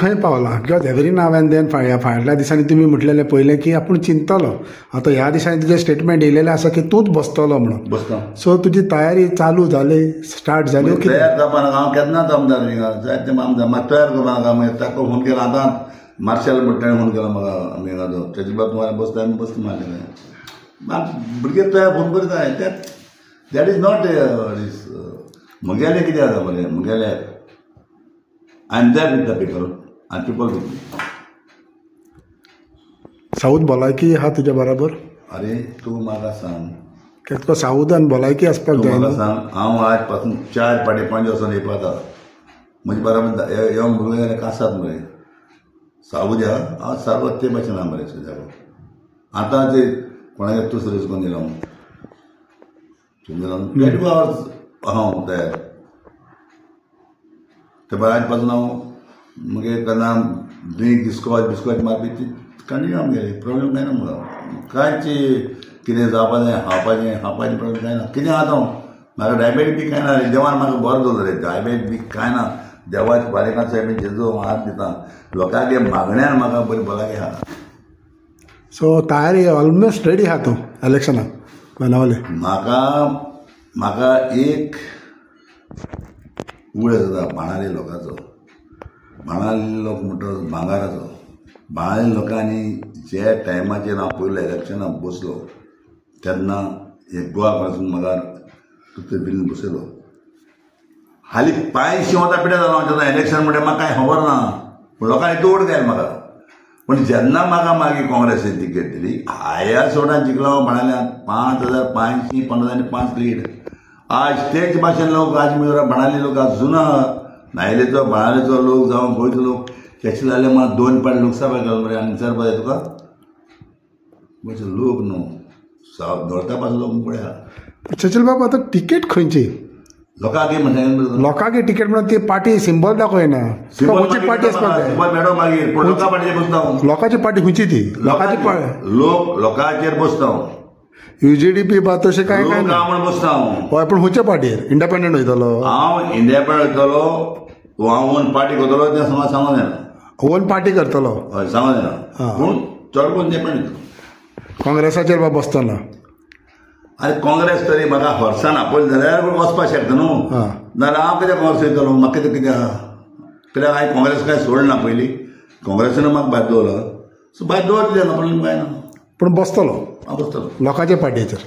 खंय पावला because every now and then फाटल्या दिसांनी तुमी म्हटलेलें पयलें की आपूण चिंतलो आतां ह्या दिसांनी तुजें स्टेटमेंट येयलेलें आसा की तूंच बसतलो म्हणून बसता. सो तुजी तयारी चालू जाली स्टार्ट जाली तयार जावपा नाका हांव केन्नाच आमदार न्ही जायते आमदार म्हाका तयार करपा नाका मागीर ताका फोन केला आतां मार्शल म्हणटा फोन केला म्हाका आमी तेजे बाब तुम्हाला बसता आमी बसता मारलें भुरगे तयार फोन करता दॅट इज नॉट म्हगेलें कितें जाता मरे म्हगेलें I am there with the people आनी पीपल वीथ मी. साऊथ भलायकी आहा तुज्या बरोबर? अरे तूं म्हाका सांग कित्याक तुका साऊथान भलायकी आसपाक जाय. म्हाका सांग हांव आज पासून 4 पाटी 5 वर्सां येवपाता म्हजे बरोबर यंग भुरगे आसात मरे साऊथ हांव सारको ते भाशेन आहा मरे सद्याक आतां ते कोणागे तूं सर्वीस करून दिला समजला 24 hours हांव तयार ते आज पासून हांव मुगे केन्ना ड्रिंक बिस्कॉच मारपी ती कंटिन्यू आमगेले प्रॉब्लेम कांय ना म्हाका कांयच कितें जावपा जाय खावपाचें प्रॉब्लेम कांय ना कितें आतां म्हाका डायबेटीस बी कांय ना रे देवान म्हाका बरो दवरलो रे डायबेटीस बी कांय ना देवाचे बारीकां साहेब जेजो हात दिता लोकांगे मागण्यान म्हाका बरी भलायकी आहा. सो तयारी ऑलमोस्ट रेडी आहा तूं इलेक्शनाक नावले? म्हाका एक उळ जाता बाणाले लोकांचो. बाणाले लोक म्हणटा भांगाराचो. बाणाले लोकांनी जे टायमाचेर हांव पयलो इलेक्शनाक बसलो तेन्ना एक गोवा पासून म्हाका तुका बिलीन बसयलो हालीं 5 शिवता पिड्या जालो हांव तेन्ना इलेक्शन म्हणटा म्हाका कांय खबर ना पूण लोकांनी तो वोट घायल म्हाका. पण जेन्ना म्हाका मागीर काँग्रेसीन तिकेट दिली हाया सोडान जिखलो हांव बाणाल्यान 5,500 15,500 लीड. आज तेच भाशेन लोक राजमेरा बाणाले लोक आज जुना न्हायलेचो बाणालेचो लोक जावं गोंयचो लोक तेचे जाले म्हाका 2 पाटी लोकसभा गेलो मरे आनी विचारपा जाय तुका गोंयचो लोक न्हू दौलता पासून लोक पळया. चंचल बाबा आतां तिकेट खंयची लोकांक म्हणटा लोकांक टिकेट म्हणून ती पार्टी सिंबल दाखयना खंयची पार्टी आसपाक जाय मॅडम मागीर पूण लोकां पार्टीचेर बसता लोकांची पार्टी खंयची ती लोकांची लोकांचेर बसता UJDP बा तशें कांय कांय ना म्हण बसता हांव. हय पूण खंयच्या पार्टीर इंडिपेंडंट वयतलो हांव इंडिपेंडंट वयतलो हांव ओन पार्टी करतलो तें सांगूंक जायना. ओन पार्टी करतलो हय सांगूंक जायना पूण चड करून इंडिपेंडंट काँग्रेसाचेर बा बसतना. आरे काँग्रेस तरी म्हाका हॉर्सान आपयल जाल्यार वचपाक शकता न्हू नाल्यार हांव कित्याक काँग्रेस वयतलो म्हाका कितें कित्याक हांवें काँग्रेस कांय सोडना पयलीं काँग्रेसीन म्हाका भायर दवरलो सो भायर दवरलें ना प्रॉब्लेम कांय ना पूण बसतलो हांव बसतलो लोकांच्या पार्टीचेर.